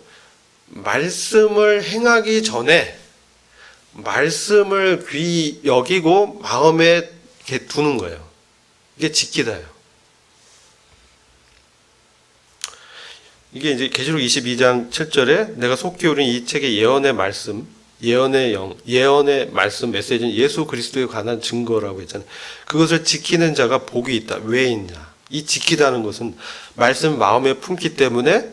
말씀을 행하기 전에 말씀을 귀히 여기고 마음에 이렇게 두는 거예요. 이게 지키다예요. 이게 이제 계시록 22장 7절에 내가 속히 오른 이 책의 예언의 말씀, 예언의 말씀 메시지는 예수 그리스도에 관한 증거라고 했잖아요. 그것을 지키는 자가 복이 있다. 왜 있냐? 이 지키다는 것은 말씀 마음에 품기 때문에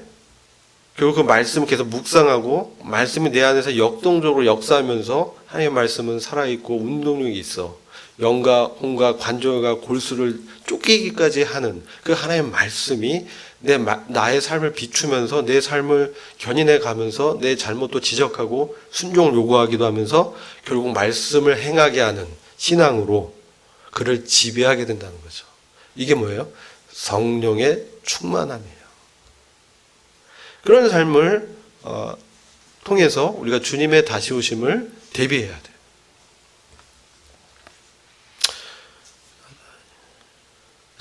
결국 그 말씀을 계속 묵상하고 말씀이 내 안에서 역동적으로 역사하면서 하나님의 말씀은 살아있고 운동력이 있어. 영과 혼과 관절과 골수를 쫓기기까지 하는 그 하나님의 말씀이 나의 삶을 비추면서 내 삶을 견인해 가면서 내 잘못도 지적하고 순종을 요구하기도 하면서 결국 말씀을 행하게 하는 신앙으로 그를 지배하게 된다는 거죠. 이게 뭐예요? 성령의 충만함이에요. 그런 삶을 통해서 우리가 주님의 다시 오심을 대비해야 돼요.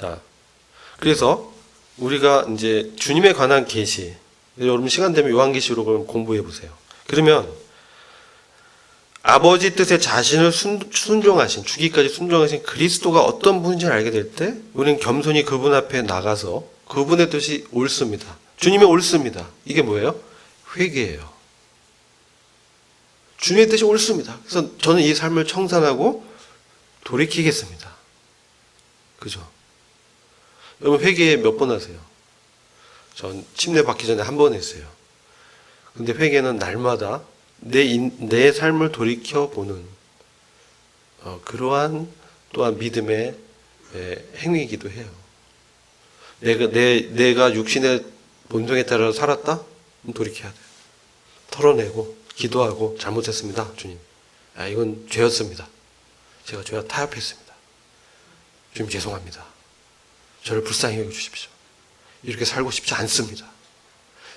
자, 그래서 우리가 이제 주님에 관한 계시, 여러분 시간 되면 요한계시록을 공부해 보세요. 그러면 아버지 뜻에 자신을 순종하신, 죽기까지 순종하신 그리스도가 어떤 분인지 알게 될 때 우리는 겸손히 그분 앞에 나가서 그분의 뜻이 옳습니다. 주님이 옳습니다. 이게 뭐예요? 회개예요. 주님의 뜻이 옳습니다. 그래서 저는 이 삶을 청산하고 돌이키겠습니다. 그죠? 여러분 회개 몇 번 하세요? 전 침례 받기 전에 한 번 했어요. 근데 회개는 날마다 내 삶을 돌이켜보는 그러한 또한 믿음의 행위이기도 해요. 내가 육신의 본성에 따라 살았다? 돌이켜야 돼요. 털어내고 기도하고 잘못했습니다. 주님. 이건 죄였습니다. 제가 죄와 타협했습니다. 주님 죄송합니다. 저를 불쌍히 여겨주십시오. 이렇게 살고 싶지 않습니다.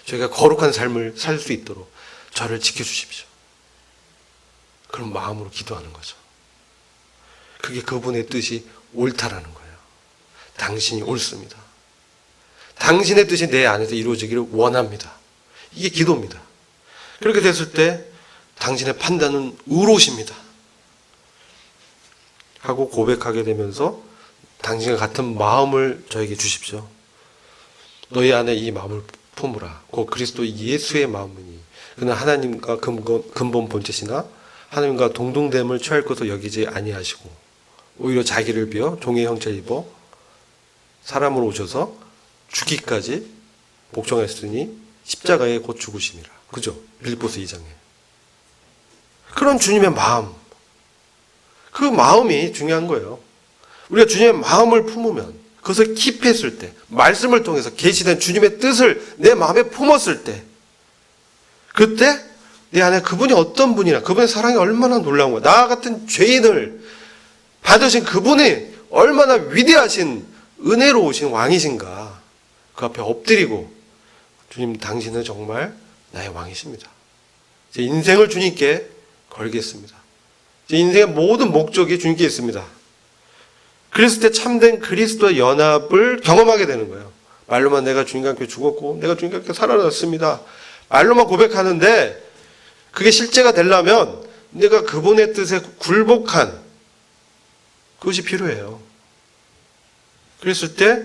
저희가 거룩한 삶을 살 수 있도록 저를 지켜주십시오. 그런 마음으로 기도하는 거죠. 그게 그분의 뜻이 옳다라는 거예요. 당신이 옳습니다. 당신의 뜻이 내 안에서 이루어지기를 원합니다. 이게 기도입니다. 그렇게 됐을 때 당신의 판단은 의로우십니다 하고 고백하게 되면서 당신과 같은 마음을 저에게 주십시오. 너희 안에 이 마음을 품으라. 곧 그리스도 예수의 마음이니 그는 하나님과 근본 본체시나 하나님과 동등됨을 취할 것으로 여기지 아니하시고 오히려 자기를 비어 종의 형체를 입어 사람으로 오셔서 죽기까지 복종하였으니 십자가에 곧 죽으심이라. 그죠? 빌립보서 2장에. 그런 주님의 마음, 그 마음이 중요한 거예요. 우리가 주님의 마음을 품으면, 그것을 킵했을 때, 말씀을 통해서 계시된 주님의 뜻을 내 마음에 품었을 때, 그때 내 안에 그분이 어떤 분이나 그분의 사랑이 얼마나 놀라운 거야. 나 같은 죄인을 받으신 그분이 얼마나 위대하신 은혜로우신 왕이신가. 그 앞에 엎드리고 주님 당신은 정말 나의 왕이십니다. 제 인생을 주님께 걸겠습니다. 제 인생의 모든 목적이 주님께 있습니다. 그랬을 때 참된 그리스도의 연합을 경험하게 되는 거예요. 말로만 내가 주님과 함께 죽었고 내가 주님과 함께 살아났습니다. 말로만 고백하는데 그게 실제가 되려면 내가 그분의 뜻에 굴복한 그것이 필요해요. 그랬을 때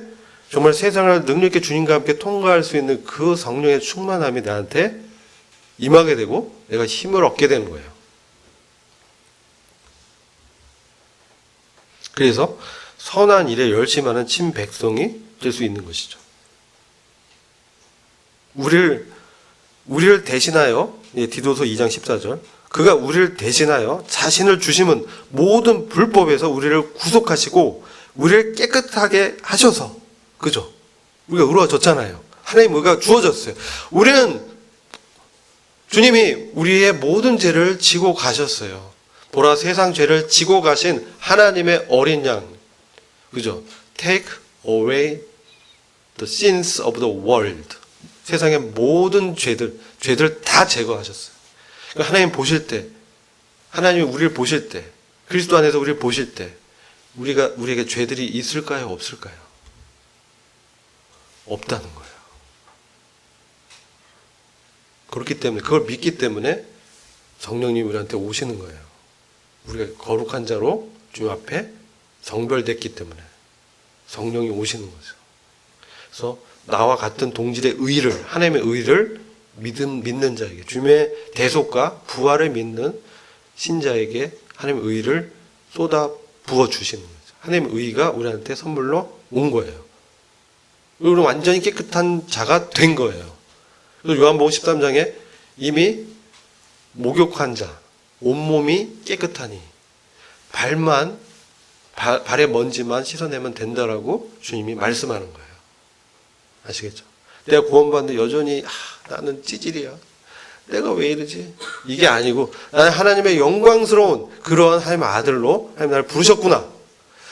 정말 세상을 능력 있게 주님과 함께 통과할 수 있는 그 성령의 충만함이 나한테 임하게 되고 내가 힘을 얻게 되는 거예요. 그래서 선한 일에 열심하는 친백성이 될 수 있는 것이죠. 우리를 대신하여, 디도서 2장 14절, 그가 우리를 대신하여 자신을 주심은 모든 불법에서 우리를 구속하시고 우리를 깨끗하게 하셔서, 그죠? 우리가 의로워졌잖아요. 하나님 의가 주어졌어요. 우리는 주님이 우리의 모든 죄를 지고 가셨어요. 보라 세상 죄를 지고 가신 하나님의 어린 양, 그죠? Take away the sins of the world. 세상의 모든 죄들 다 제거하셨어요. 그러니까 하나님 보실 때, 하나님이 우리를 보실 때, 그리스도 안에서 우리를 보실 때, 우리에게 죄들이 있을까요? 없을까요? 없다는 거예요. 그렇기 때문에, 그걸 믿기 때문에 성령님이 우리한테 오시는 거예요. 우리가 거룩한 자로 주님 앞에 성별됐기 때문에 성령이 오시는 거죠. 그래서 나와 같은 동질의 의를, 하나님의 의를 믿는 자에게, 주님의 대속과 부활을 믿는 신자에게 하나님의 의를 쏟아 부어 주시는 거죠. 하나님의 의가 우리한테 선물로 온 거예요. 우리는 완전히 깨끗한 자가 된 거예요. 그래서 요한복음 13장에 이미 목욕한 자, 온몸이 깨끗하니 발의 먼지만 씻어내면 된다라고 주님이 말씀하는 거예요. 아시겠죠? 내가 구원받는데 여전히 나는 찌질이야. 내가 왜 이러지? 이게 아니고 나는 하나님의 영광스러운 그러한 하나님의 아들로 하나님 나를 부르셨구나.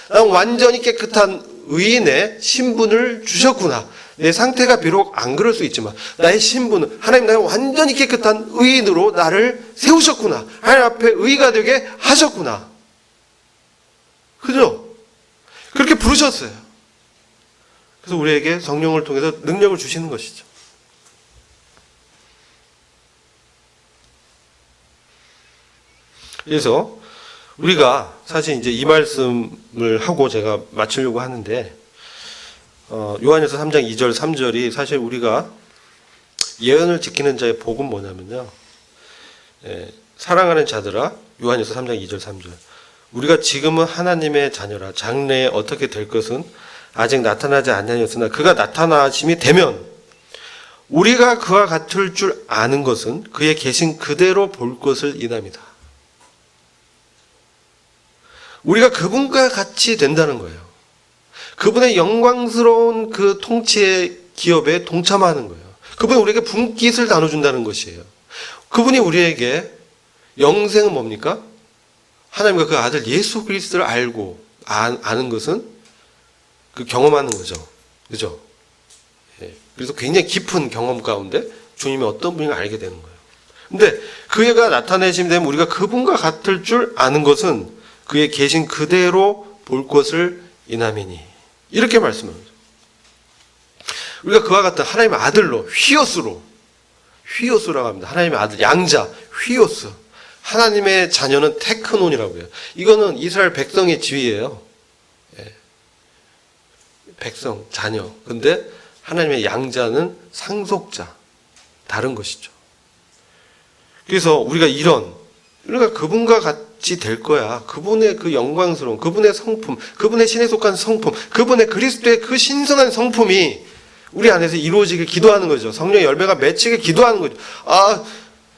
나는 완전히 깨끗한 의인의 신분을 주셨구나. 내 상태가 비록 안 그럴 수 있지만 나의 신분은 하나님 나의 완전히 깨끗한 의인으로 나를 세우셨구나. 하나님 앞에 의가 되게 하셨구나. 그죠? 그렇게 부르셨어요. 그래서 우리에게 성령을 통해서 능력을 주시는 것이죠. 그래서 우리가 사실 이제 이 말씀을 하고 제가 마치려고 하는데, 요한일서 3장 2절 3절이 사실 우리가 예언을 지키는 자의 복은 뭐냐면요, 사랑하는 자들아, 요한일서 3장 2절 3절, 우리가 지금은 하나님의 자녀라. 장래에 어떻게 될 것은 아직 나타나지 아니하였으나 그가 나타나심이 되면 우리가 그와 같을 줄 아는 것은 그의 계신 그대로 볼 것을 인함이다. 우리가 그분과 같이 된다는 거예요. 그분의 영광스러운 그 통치의 기업에 동참하는 거예요. 그분이 우리에게 분깃을 나눠준다는 것이에요. 그분이 우리에게 영생은 뭡니까? 하나님과 그 아들 예수 그리스도를 알고 아는 것은 그 경험하는 거죠. 그죠? 그래서 굉장히 깊은 경험 가운데 주님이 어떤 분인가 알게 되는 거예요. 근데 그가 나타내심이 되면 우리가 그분과 같을 줄 아는 것은 그의 계신 그대로 볼 것을 인함이니. 이렇게 말씀합니다. 우리가 그와 같은 하나님의 아들로, 휘오스라고 합니다. 하나님의 아들, 양자, 휘오스. 하나님의 자녀는 테크논이라고 해요. 이거는 이스라엘 백성의 지위예요. 예. 백성, 자녀. 근데 하나님의 양자는 상속자. 다른 것이죠. 그래서 우리가 그러니까 그분과 같이 될 거야. 그분의 그 영광스러운, 그분의 성품, 그분의 신에 속한 성품, 그분의 그리스도의 그 신성한 성품이 우리 안에서 이루어지길 기도하는 거죠. 성령의 열매가 맺히길 기도하는 거죠. 아,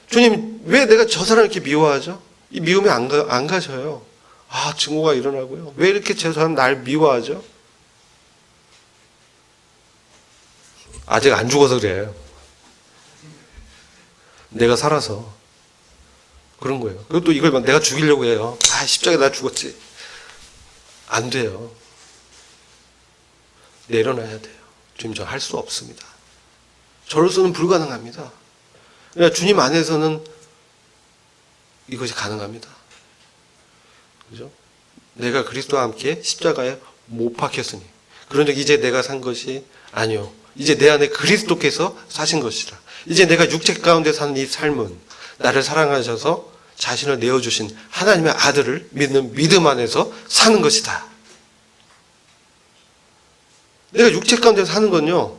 주님, 왜 내가 저 사람 이렇게 미워하죠? 이 미움이 안 가져요. 아, 증오가 일어나고요. 왜 이렇게 저 사람 날 미워하죠? 아직 안 죽어서 그래요. 내가 살아서. 그런 거예요. 그리고 또 이걸 막 내가 죽이려고 해요. 아, 십자가에 나 죽었지. 안 돼요. 내려놔야 돼요. 주님, 저 할 수 없습니다. 저로서는 불가능합니다. 그러니까 주님 안에서는 이것이 가능합니다. 그죠? 내가 그리스도와 함께 십자가에 못 박혔으니. 그런즉 이제 내가 산 것이 아니요. 이제 내 안에 그리스도께서 사신 것이라. 이제 내가 육체 가운데 사는 이 삶은 나를 사랑하셔서 자신을 내어주신 하나님의 아들을 믿는 믿음 안에서 사는 것이다. 내가 육체 가운데 사는 건요,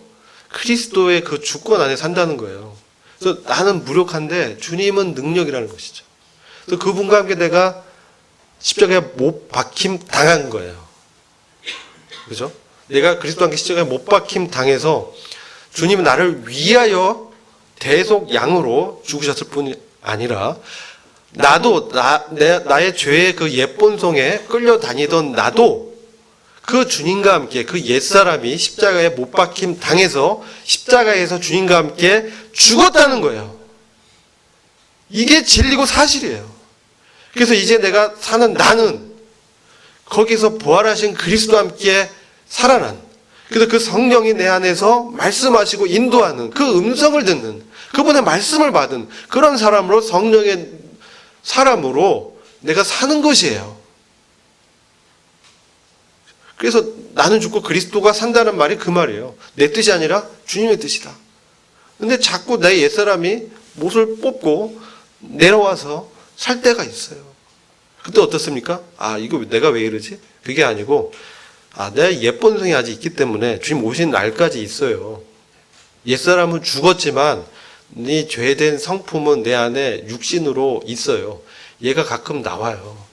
그리스도의 그 주권 안에 산다는 거예요. 그래서 나는 무력한데 주님은 능력이라는 것이죠. 그래서 그분과 함께 내가 십자가에 못 박힘 당한 거예요. 그죠? 내가 그리스도와 함께 십자가에 못 박힘 당해서 주님은 나를 위하여 대속 양으로 죽으셨을 뿐이 아니라 나도 나의 죄의 그 옛본성에 끌려다니던 나도 그 주님과 함께 그 옛사람이 십자가에 못 박힘 당해서 십자가에서 주님과 함께 죽었다는 거예요. 이게 진리고 사실이에요. 그래서 이제 내가 사는 나는 거기서 부활하신 그리스도와 함께 살아난, 그래서 그 성령이 내 안에서 말씀하시고 인도하는 그 음성을 듣는, 그분의 말씀을 받은 그런 사람으로, 성령의 사람으로 내가 사는 것이에요. 그래서 나는 죽고 그리스도가 산다는 말이 그 말이에요. 내 뜻이 아니라 주님의 뜻이다. 근데 자꾸 내 옛사람이 못을 뽑고 내려와서 살 때가 있어요. 그때 어떻습니까? 아, 이거 내가 왜 이러지? 그게 아니고, 내 옛본성이 아직 있기 때문에 주님 오신 날까지 있어요. 옛사람은 죽었지만 네 죄된 성품은 내 안에 육신으로 있어요. 얘가 가끔 나와요.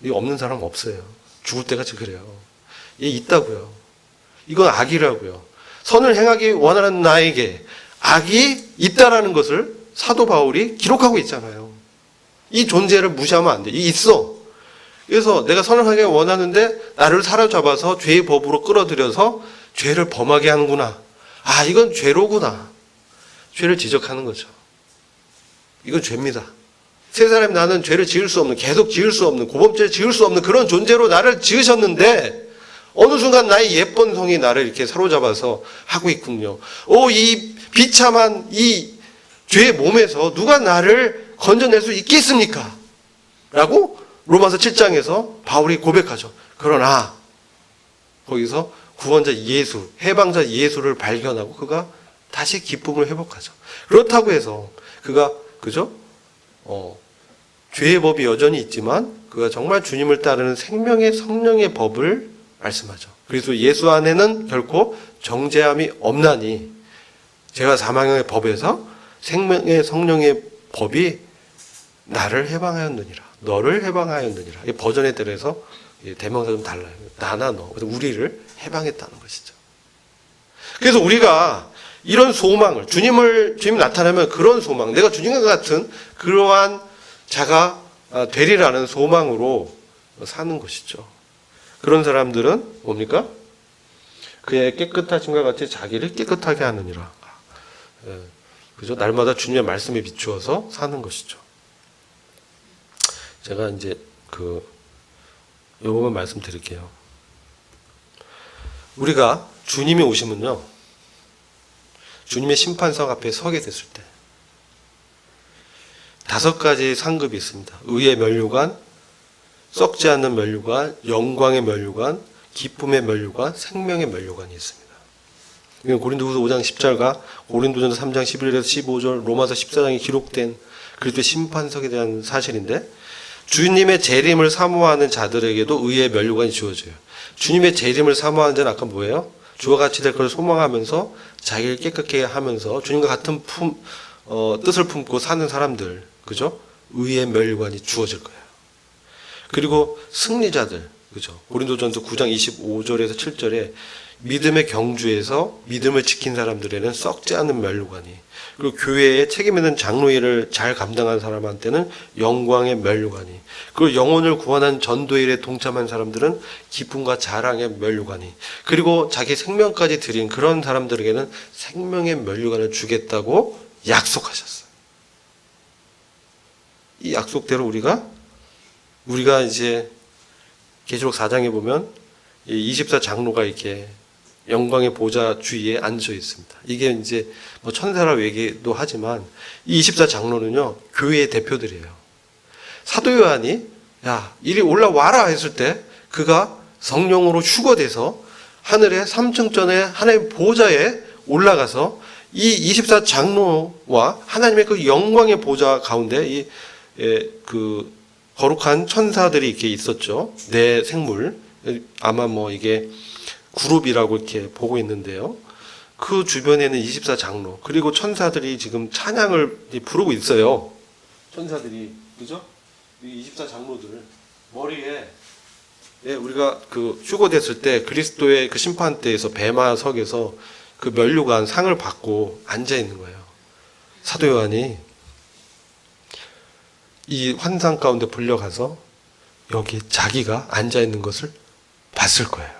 이거 없는 사람 없어요. 죽을 때까지 그래요. 얘 있다고요. 이건 악이라고요. 선을 행하기 원하는 나에게 악이 있다라는 것을 사도 바울이 기록하고 있잖아요. 이 존재를 무시하면 안 돼. 있어. 그래서 내가 선을 하기 원하는데 나를 사로잡아서 죄의 법으로 끌어들여서 죄를 범하게 하는구나. 아, 이건 죄로구나. 죄를 지적하는 거죠. 이건 죄입니다. 세 사람이 나는 죄를 지을 수 없는, 계속 지을 수 없는, 고범죄를 지을 수 없는 그런 존재로 나를 지으셨는데 어느 순간 나의 옛본성이 나를 이렇게 사로잡아서 하고 있군요. 이 비참한 이 죄의 몸에서 누가 나를 건져낼 수 있겠습니까? 라고 로마서 7장에서 바울이 고백하죠. 그러나 거기서 구원자 예수, 해방자 예수를 발견하고 그가 다시 기쁨을 회복하죠. 그렇다고 해서 그가, 그죠? 죄의 법이 여전히 있지만 그가 정말 주님을 따르는 생명의 성령의 법을 말씀하죠. 그래서 예수 안에는 결코 정죄함이 없나니 제가 사망의 법에서 생명의 성령의 법이 나를 해방하였느니라. 너를 해방하였느니라. 이 버전에 따라서 대명사 좀 달라요. 나나 너. 그래서 우리를 해방했다는 것이죠. 그래서 우리가 이런 소망을, 주님 나타나면 그런 소망, 내가 주님과 같은 그러한 자가 되리라는 소망으로 사는 것이죠. 그런 사람들은 뭡니까? 그의 깨끗하심과 같이 자기를 깨끗하게 하느니라. 그죠? 날마다 주님의 말씀에 비추어서 사는 것이죠. 제가 이제 요 부분 말씀드릴게요. 우리가 주님이 오시면요, 주님의 심판석 앞에 서게 됐을 때 5가지 상급이 있습니다. 의의 면류관, 썩지 않는 면류관, 영광의 면류관, 기쁨의 면류관, 생명의 면류관이 있습니다. 고린도후서 5장 10절과 고린도전서 3장 11절에서 15절, 로마서 14장에 기록된 그리스도의 심판석에 대한 사실인데, 주님의 재림을 사모하는 자들에게도 의의 면류관이 주어져요. 주님의 재림을 사모하는 자는 아까 뭐예요? 주와 같이 될 것을 소망하면서 자기를 깨끗게 하면서 주님과 같은 뜻을 품고 사는 사람들, 그죠? 의의 면류관이 주어질 거예요. 그리고 승리자들, 그죠? 고린도전서 9장 25절에서 7절에 믿음의 경주에서 믿음을 지킨 사람들에는 썩지 않은 면류관이, 그리고 교회에 책임 있는 장로 일을 잘 감당한 사람한테는 영광의 면류관이, 그리고 영혼을 구원한 전도 일에 동참한 사람들은 기쁨과 자랑의 면류관이, 그리고 자기 생명까지 드린 그런 사람들에게는 생명의 면류관을 주겠다고 약속하셨어요. 이 약속대로 우리가 이제 계시록 4장에 보면 24 장로가 이렇게 영광의 보좌 주위에 앉아 있습니다. 이게 이제 뭐 천사라고 얘기도 하지만 이 24 장로는요, 교회의 대표들이에요. 사도 요한이 야, 이리 올라와라 했을 때 그가 성령으로 휴거돼서 하늘의 3층 전에 하나님의 보좌에 올라가서 이 24 장로와 하나님의 그 영광의 보좌 가운데 그 거룩한 천사들이 이렇게 있었죠. 네 생물. 아마 뭐 이게 그룹이라고 이렇게 보고 있는데요. 그 주변에는 24 장로, 그리고 천사들이 지금 찬양을 부르고 있어요. 천사들이, 그죠? 이 24 장로들 머리에, 우리가 그 휴거됐을 때 그리스도의 그 심판대에서 베마석에서 그 면류관 상을 받고 앉아 있는 거예요. 사도 요한이 이 환상 가운데 불려가서 여기 자기가 앉아 있는 것을 봤을 거예요.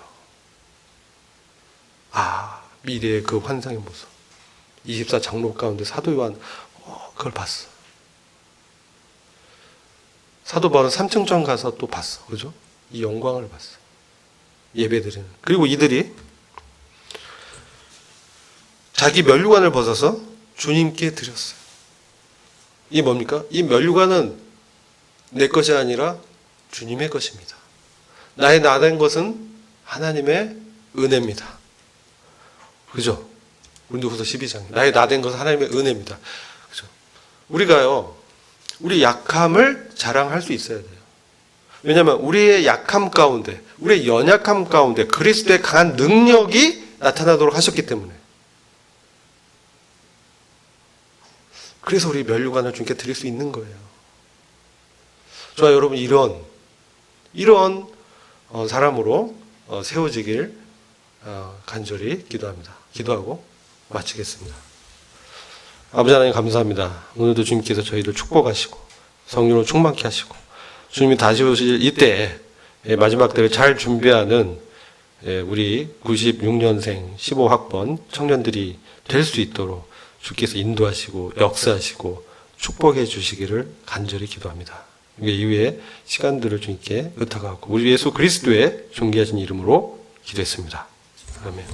아, 미래의 그 환상의 모습. 24 장로 가운데 사도 요한 그걸 봤어. 사도 바울은 3층전 가서 또 봤어. 그죠? 이 영광을 봤어. 예배드리는. 그리고 이들이 자기 면류관을 벗어서 주님께 드렸어요. 이게 뭡니까? 이 면류관은 내 것이 아니라 주님의 것입니다. 나의 나된 것은 하나님의 은혜입니다. 그죠? 고린도후서 12장. 나의 나된 것은 하나님의 은혜입니다. 그죠? 우리가요, 우리 약함을 자랑할 수 있어야 돼요. 왜냐하면 우리의 약함 가운데, 우리의 연약함 가운데 그리스도의 강한 능력이 나타나도록 하셨기 때문에. 그래서 우리 면류관을 주님께 드릴 수 있는 거예요. 저와 여러분, 이런 사람으로 세워지길 간절히 기도합니다. 기도하고 마치겠습니다. 아버지 하나님 감사합니다. 오늘도 주님께서 저희를 축복하시고 성령으로 충만케 하시고 주님이 다시 오실 이때에 마지막 때를 잘 준비하는 우리 96년생 15학번 청년들이 될 수 있도록 주께서 인도하시고 역사하시고 축복해 주시기를 간절히 기도합니다. 이후에 시간들을 주님께 의탁하고 우리 예수 그리스도의 존귀하신 이름으로 기도했습니다. 아멘.